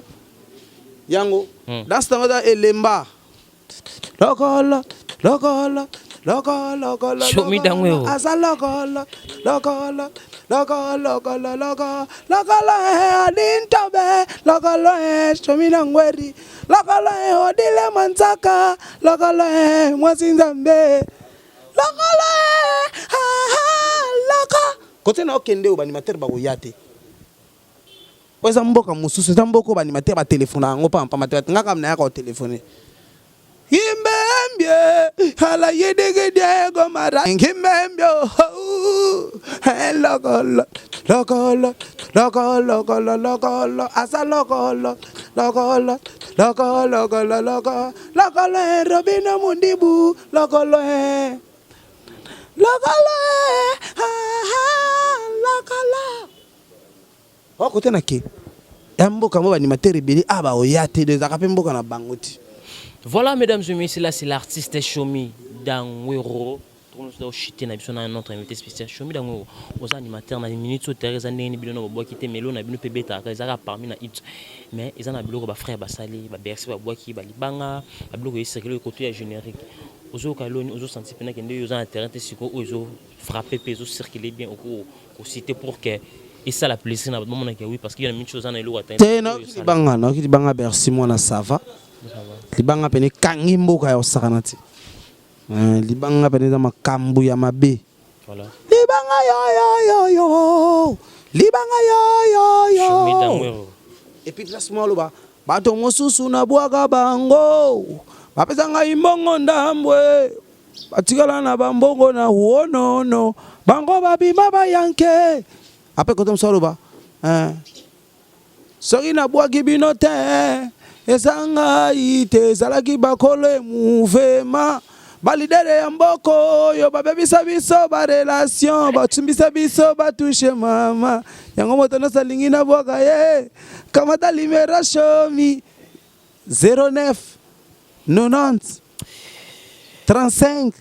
yango dans ce temps elemba lokolo show me down well asa lokolo adintobe lokolo show me down weri lokolo odile mansaka lokolo mwasinzambe lokolo côté na okende o banimateur ba koyate oza mboka mususu za mboko banimateur ba téléphone ngo pampa mateur ngaka mna yaka o téléphoner Kimbembie hala yedege Diego Maradona Kimbembie lokolo asa lokolo Robina Mundibu lokolo oh côté na ke mboka mo banimateur ebeli aba oyate de zakape mboka na bangoti. Voilà, mesdames et messieurs, là c'est l'artiste Chomi Dangwero. Nous chité na biso na notre invité spécial Chomi Dangwero. Aux animateurs na minutes au terrain ni bino bo kité melo na bino pebeta ezaka parmi na hit. Mais ils en a biloko ba frère basali ba bersi ba boaki ba libanga ba biloko circuler côté générique. Ozo kaloni ozo senti pena kende yo na terrain te siko ozo frapper peso circuler bien au cité pour que et ça la plaisir na moment que oui parce qu'il y a une chose en elo atteindre. C'est non qui libanga bersi moi na sava. Libanga pene kangi mboka ya osakanati. Libanga pene za makambu ya mabe. Voilà. Libanga yo. Libanga yo. Et puis place moi loba. Bato mosusu na bwaga bango. Bapezanga imbongo ndambwe. Batikala na bambongo na wonono. Bango babima bayanke. Après quand on solo ba. Soki na bwagi binote. Esanga ite zalaki bakole mouvement balidere ya mboko yo babebisa biso ba relation batumbisa biso batouche mama yango moto no salingi na boka ye kamata limera Chomi 09 90 35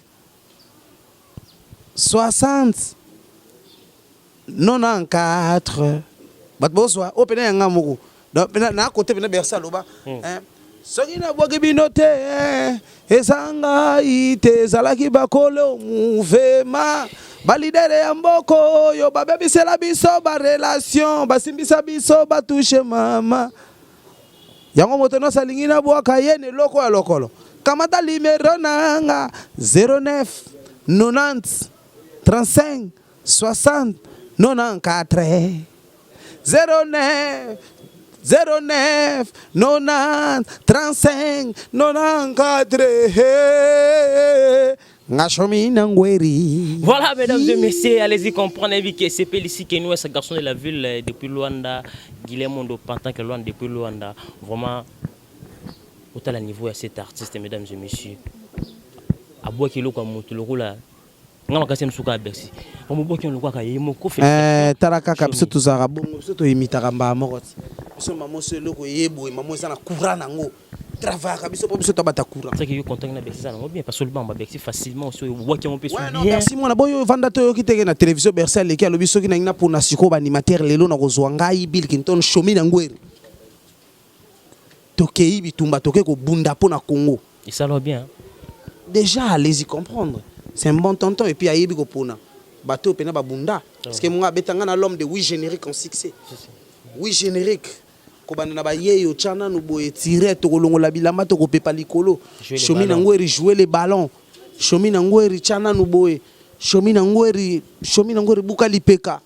60 94 batboswa opena yanga moko na côté bena bersa loba soki na boki binote esanga ite zalaki bakolo mouvement balidere ya mboko yo babebisela biso ba relation basimbisa biso batouche mama yango moto no salingi na bwaka yene loko ya lokolo kamata limero nanga 09 90 35 60 94 09 90 35 94 Chomi Dangwero. Voilà, mesdames et messieurs, allez-y comprendre que c'est Pélissi qui nous ce garçon de la ville depuis Luanda, Guillermo de Pantin que Luanda depuis Luanda. Vraiment, autant le niveau à cet artiste, mesdames et messieurs. À bois qui comme moto là. Ngama kasi msuka Bercy. Omo boki on le kwa yemoko fait. Taraka kapso tuzara bongo so to imitaka mba mokoti. So mamo se loko yebo mamo sana courant nango. Travail kabiso po biso to bata courant. C'est que yo contact na Bercy sana bien parce que le bamba Bercy facilement so boki on peut so bien. Merci mon boyo vanda to yo kiteke na télévision Bercy leki alobi soki na ina pour na siko ba animateur lelo na kozwa ngai Bill Clinton Chomi Dangwero. Tokei bitumba toke ko bunda po na Congo. Et ça va bien. Déjà allez-y comprendre. C'est un bon tonton et puis ayebi ko pona. Bateau pena babunda parce que moi betanga na l'homme de 8 génériques en succès. 8 génériques. Ko bana na ba yeyo chana no boye tirer to kolongola bilamba to ko pepa likolo. Chomi Dangwero jouer les ballons. Chomi Dangwero chana no boye. Chomi Dangwero buka lipeka.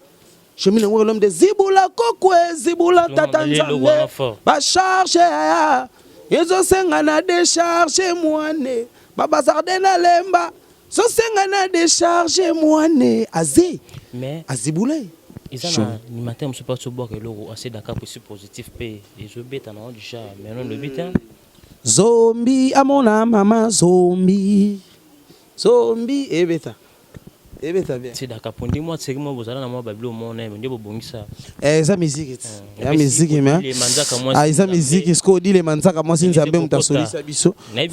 Chomi Dangwero l'homme de Zibula kokwe Zibula tatanzambe. Ba charge ya. Yezo senga na décharger moine. Baba Sardena lemba. So senga na décharger moine azé. Mais Azibule. Ils ont un matin, je ne sais pas si boire assez d'accord pour ce positif. Et je bête en déjà, mais non, le but. Zombie, à mon âme, maman, zombie. Zombie, et bêta. Et bêta bien. C'est d'accord. Pour moi, c'est que moi, vous allez dans mon babylone, mon aime, je vais ça. Ça musique. La musique, mais. Ah, ça musique, ce qu'on dit, les manzaka, moi, c'est un peu un tasoli, ça biso. Et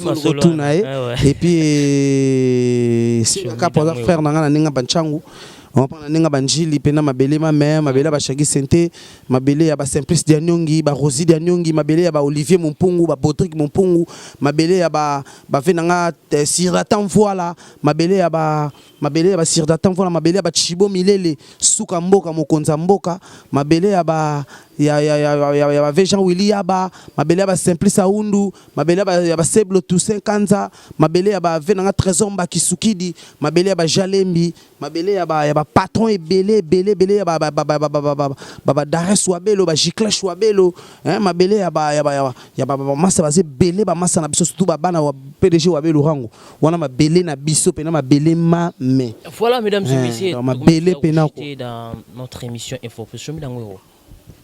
puis, c'est le cas pour la frère, Nanga Banchangu. On prend ninga banjili pena mabele ma mère mabele ba Shagi Sente mabele ya ba Simplice Dianyongi ba Rosie Dianyongi mabele ya ba Olivier Mumpungu ba Patrick Mumpungu mabele ya ba venanga Siratan voilà mabele ya ba Siratan voilà mabele ya ba Chibo Milele Suka Mboka Mokonza Mboka mabele ya ba ya Jean Willy Yaba mabele ya ba Simplice Aundu mabele ya ba Seblo Toussaint Kanza mabele ya ba venanga Trésor Mbakisukidi mabele ya ba Jalembi mabele ya ba patron et belé ba Darès Wabelo ba Giclèche Wabelo hein mabele ya ba massa basé belé ba massa na biso surtout ba bana wa PDG Wabelo rango wana mabele na biso pena mabele ma mais voilà mesdames et messieurs mabele pena dans notre émission Info Plus Midango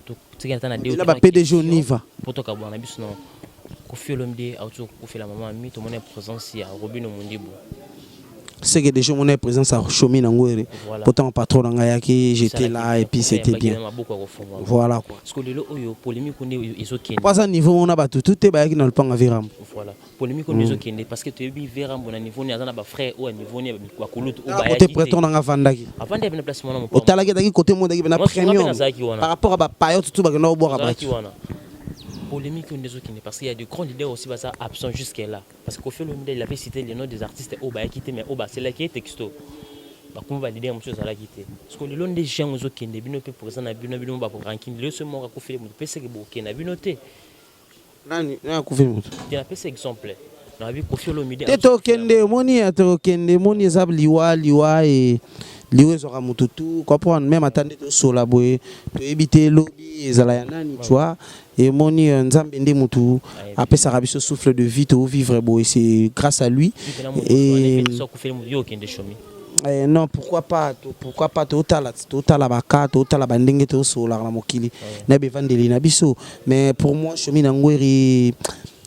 to tigata na deo ba PDG Oniva poto ka bwana biso no ko fi l'omde auto ko fi la maman mi to mon présence ya Robino Mondibo. C'est que déjà mon présence à Chomi Nangouere. Pourtant patron Nangayaki, j'étais là et puis c'était bien. Voilà quoi. Parce que le polémique on est isoké. Pas à niveau on a battu tout est baïki dans le pan à Viram. Voilà. Polémique on est isoké parce que tu es bien Viram on a niveau ni azana ba frère ou à niveau ni quoi Koulout ou baïki. Côté préton Nanga Vandaki. Avant de venir placement mon. Au talaki daki côté mon daki na premium. Par rapport à ba payote tout ba que no boire ba. Polémique on est parce qu'il y a de grands leaders aussi absents jusqu'à là parce qu'au fait il avait cité les noms des artistes au bas quitté mais au bas c'est là qui est texto bah comment va leader monsieur ça là quitté parce que le long des gens aux qui ne bino peut présent na bino ba pour ranking le ce mot ko fait mon PC que bo qui na binoté nani na ko fait mon il a PC exemple na abi ko fait le midi to kende moni ezab liwa et liwe zora mututu comprendre même attendre to sola boy to éviter lobby ezala ya nani tu vois et moni nzambe nde mutu après ça rabiso souffle de vie to vivre boy c'est grâce à lui et non pourquoi pas totala baka totala bandenge to sola na mokili na bevandeli na biso mais pour moi chomi na ngweri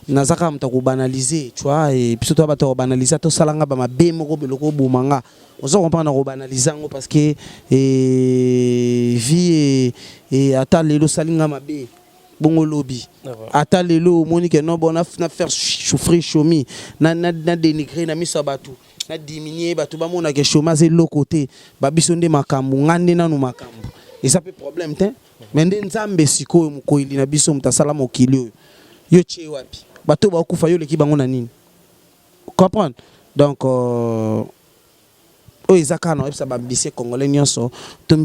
nazaka mtako banaliser tu vois et puis surtout bato banaliser to salanga ba mabe moko beloko bomanga on se comprend na banaliser ngo parce que vie et ata lelo salinga mabe bongo lobby ata lelo monique non bon na faire souffrir chomi na dénigrer na miso bato na diminuer bato ba mona ke chômage de l'autre côté ba biso nde makambu ngande na no makambu et ça peut problème te mais nde nzambe siko mokoili na biso mtasala mokili yo tche wapi bato ba kufa yo leki bango na nini comprendre donc ezaka na epsa ba bise congolais nyonso to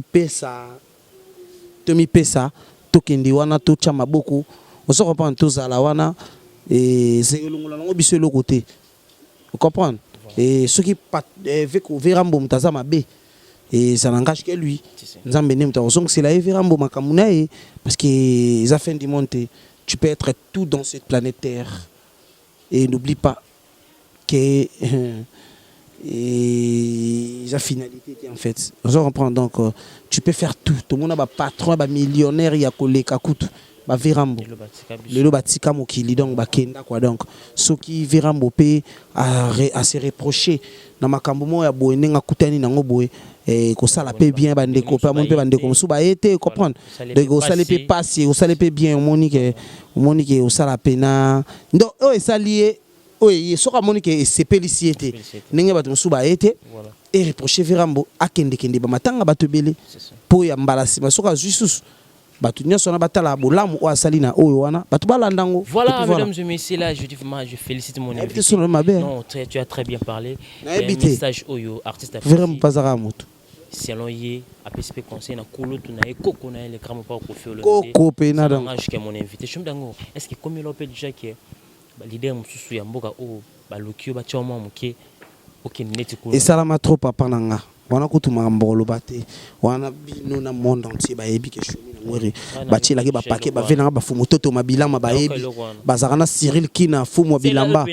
mi pesa to kendi wana to chama beaucoup on se comprend to zala wana et c'est longola ngo biso le côté comprendre et ceux qui Virambo mtaza mabe et ça n'engage que lui nzambe ne mta donc c'est la Virambo makamuna parce que ils a fait du monde. Tu peux être tout dans cette planète Terre. Et n'oublie pas que la finalité en fait. On reprend donc tu peux faire tout. Tout le monde a un patron, un millionnaire, il y a collé Kakout, ba Virambo. Le batika mokili donc ba kenda quoi donc ceux qui Virambo peut à se reprocher na makambo mo ya boye nga kutani nango boye ko sala pe bien bande ko pa mon pe bande ko suba été comprendre de ko sala pe passer ko sala pe bien monique o sala pe na ndo o esalié o soka monique c'est pélicité ninga bato suba été et reprocher Virambo akende kende ba matanga bato belé po ya mbalasi soka juste batu nyonso na batala bolamu o asali na oyo wana batu balandango. Voilà mesdames et messieurs là je félicite mon invité. Non tu as très bien parlé. Message oyo artiste vraiment bazara moto. Selon yé APSP conseil na koloto na ekoko na le grand pas ko fait le. Koko pena donc. Je mon invité chumdango est-ce que comme il opé déjà que leader mususu ya mboka o ba lokio ba choma muke OK net ko. Et salama trop papa nanga. Wana kutuma mbolo bate wana bino na monde entier ba yebi ke chomi na ngwere bati la ke ba paquet ba vena ba fumu toto mabilama ba yebi bazarana Cyril Kina fumu bilamba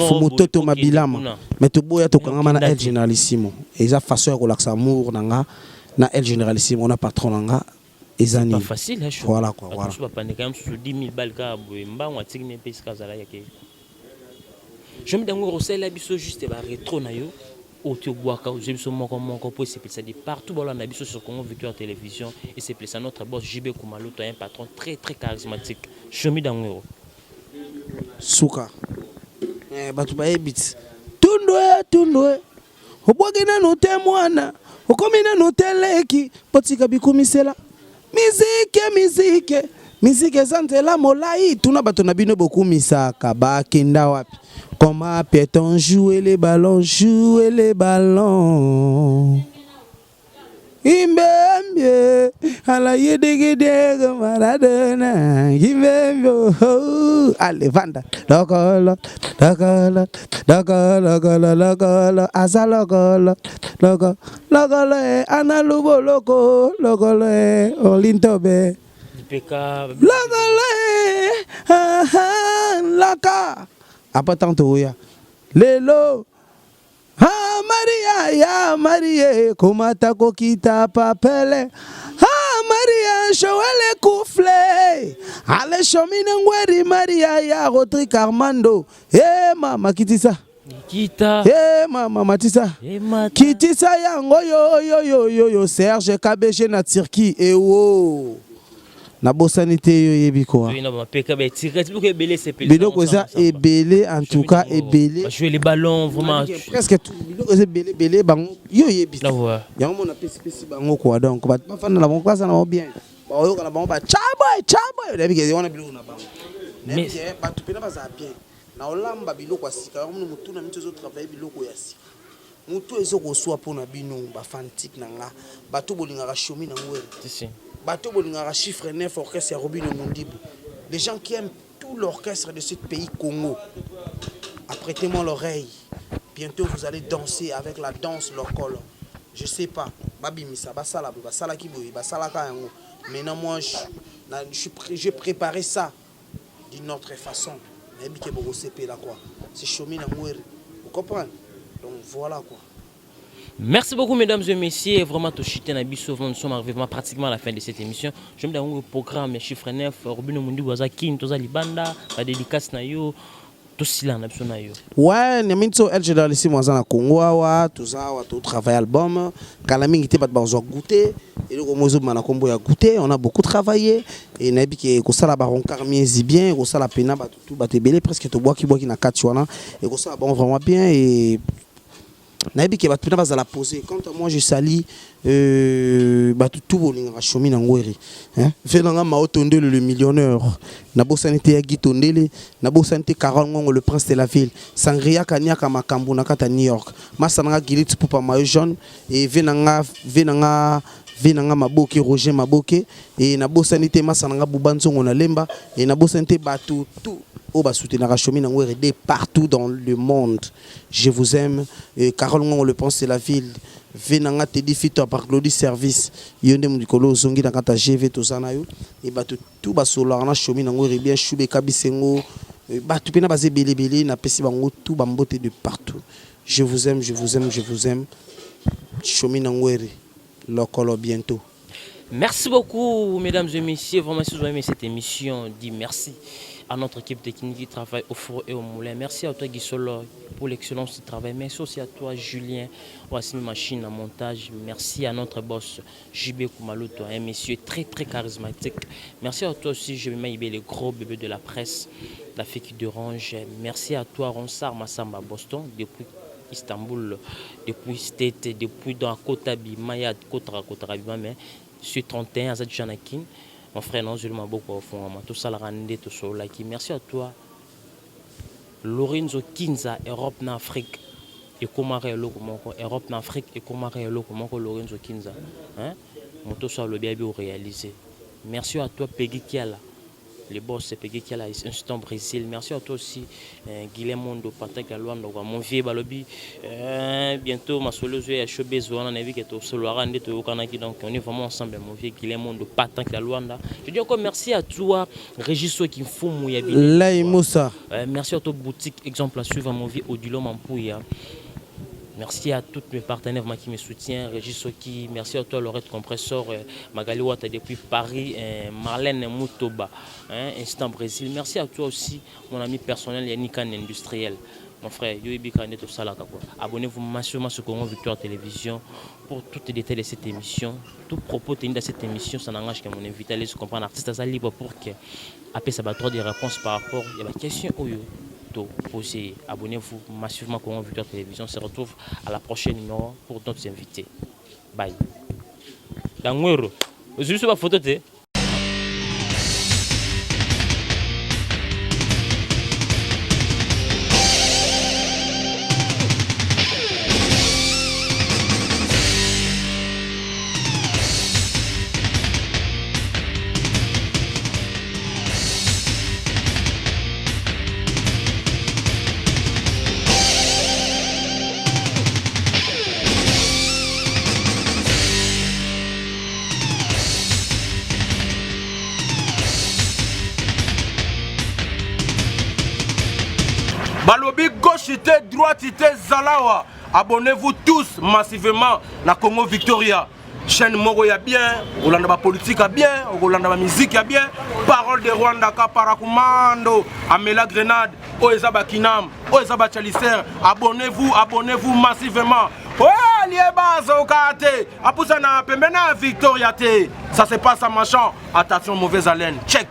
fumu toto mabilama mais to boya to kanga na el généralissimo et ça façon ya ko laksa amour nanga na El Généralissime on a patron langa ezani pas facile hein. Voilà quoi, voilà. Tu vas pas quand même sur 10 000 balles ka boyemba on atiki ne pesa kazala yake. Je me dango rosela biso juste ba rétro na yo au boaka je biso moko pour c'est ça dit partout voilà na biso sur Congo Victoire Télévision et c'est ça notre boss JB Kumaloto un patron très très charismatique. Je me dango Souka batu ba ebit tundwe obwagena no temwana okomina no teleki potika bikumisela Musique zantela molai tuna bato na bino beaucoup misaka ba kenda wapi comment peut-on jouer les ballons Imbembe ala yedegede maradona imbembe allez vanda lokolo azalokolo lokolo analubo lokolo olintobe lokolo laka apa tanto ya lelo Maria, komata kokita papele. Maria, Joël Koufle. Ale chomine ngweri Maria ya Rodrigue Armando. Mama kitisa. Kita. Mama matisa. Kitisa yango yo Serge KBG na Turquie. Wo. Na bosanité yo yebi quoi. Oui, non, peka be tirette pour que belé c'est belé ça et belé en tout cas et belé. Jouer les ballons vraiment presque tout. Belé belé bango yo yebi. La voix. Yango na pesi bango quoi donc ba fana la bango ça na bien. Ba yo kana bango ba chaboy debi ke wana biloko na bango. Mais ba tu pena ba za bien. Na olamba biloko asika yango mutu na mitozo travailler biloko ya sika. Mutu ezo ko soit pour na bino ba fantique na nga. Ba to bolinga ka chomi na ngwe. Si. Bateau Bolingara chiffre 9 orchestre Robin Mondibou. Les gens qui aiment tout l'orchestre de ce pays Congo, apprêtez-moi l'oreille. Bientôt vous allez danser avec la danse locale. Je sais pas. Babi Missa, Basala, Basala Kiboui, Basala Kayango. Maintenant moi j'ai préparé ça d'une autre façon. C'est Chomi Namoueri. Vous comprenez? Donc voilà quoi. Merci beaucoup mesdames et messieurs, vraiment Toshité Nabiso, nous sommes arrivés pratiquement à la fin de cette émission. Je me demande le programme chiffre 9, Robin Mundi Wazaki, Toza Libanda, la dédicace na yo, tout cela na biso na yo. Ouais, Neminto El Généralissime na Congo wa, Toza wa tout travail album, Kalami était pas de goûter et le Romozo Manakombo a goûté, on a beaucoup travaillé et nabi ki ko sala baron carmier bien, ko sala pena ba tout ba tebele presque to bois qui na katchwana et ko sala bon vraiment bien et Nabi qui va tout la poser. Quant à moi, je salis tout bolinga chomi na ngweri. Hein? Venanga ma otondele le millionnaire. Nabo sanité Guy Tondele, Nabo santé Carole Ngongo le prince de la ville. Sangria Kanyaka Makambu na kata New York. Masananga Gilit Poupa maillot jaune et venanga Maboke Roger Maboke et Nabo sanité Masananga Bubanzongo na Lemba et Nabo santé Batu tout. De partout dans le monde. Je vous aime. Carole Ngongo le pense c'est la ville. Venanga te dit fito par Glody Service. Yonde mudikolo zongi na kata GV tozana yo. Et batu tout basola na chomi na ngori bien chube kabisengo. Batu pena bazé belé na pesi bango tout bambote de partout. Je vous aime, je vous aime, je vous aime. Chomi na ngori. Lokolo bientôt. Merci beaucoup mesdames et messieurs. Vraiment si vous avez aimé cette émission, dis merci à notre équipe technique qui travaille au four et au moulin. Merci à toi Guy Solo pour l'excellence du travail. Merci aussi à toi Julien, voici machine à montage. Merci à notre boss JB Kumaloto, un monsieur très très charismatique. Merci à toi aussi Jemima le gros bébé de la presse, la fille d'Orange. Merci à toi Ronsard Massamba Boston, depuis Istanbul, depuis State, depuis dans Kotabi, Mayad, Kotara, mais sur 31 Azad Janakin. Mon frère, non seulement beaucoup au fond, tout ça, la rende, tout ça, merci à toi. Lorenzo Kinza, Europe en Afrique, et comment Europe en Afrique, et comment Lorenzo Kinza. Tout ça, le bien réalisé. Merci à toi, Peggy Kiala. Le boss, c'est Peggy Kiala, Instant Brésil. Merci à toi aussi, Guillermo de Patak Alouanda, mon vieux Balobi. Bientôt, ma solouse est chobé, on a vu que tu es donc on est vraiment ensemble, mon vieux Guillermo de Patak Alouanda. Je dis encore merci à toi, Régis qui me fout mouyabi. Merci à toi, boutique, exemple à suivre, mon vieux Odilo Mampouya. Merci à tous mes partenaires qui me soutiennent, Régis Soki, merci à toi Laurette Compressor, Magali Ouatta depuis Paris, Marlène Moutoba, Instant Brésil. Merci à toi aussi, mon ami personnel Yannick Industriel. Mon frère, abonnez-vous massivement sur Congo Victoire Télévision pour tous les détails de cette émission. Tout propos tenu dans cette émission, ça n'engage que mon invité à aller se comprendre. L'artiste est libre pour que après ça va trouver des réponses par rapport à la question posée. Abonnez-vous massivement à Congo Victoire Télévision. On se retrouve à la prochaine numéro pour d'autres invités. Bye. Dans je suis pas photo. Balobi gauche, droite, Zalawa. Abonnez-vous tous massivement à Congo Victoria. Chaîne Moro ya bien, Olanda politique a bien, Olanda musique a bien. Parole de Rwanda Parakumando, Amela Grenade, Oezaba Kinam, Oezaba Chalicer. Abonnez-vous massivement. Ouais, lieba Zokate. Apusana Pembena Victoria te. Ça se passe à machin. Attention, mauvaise haleine. Check.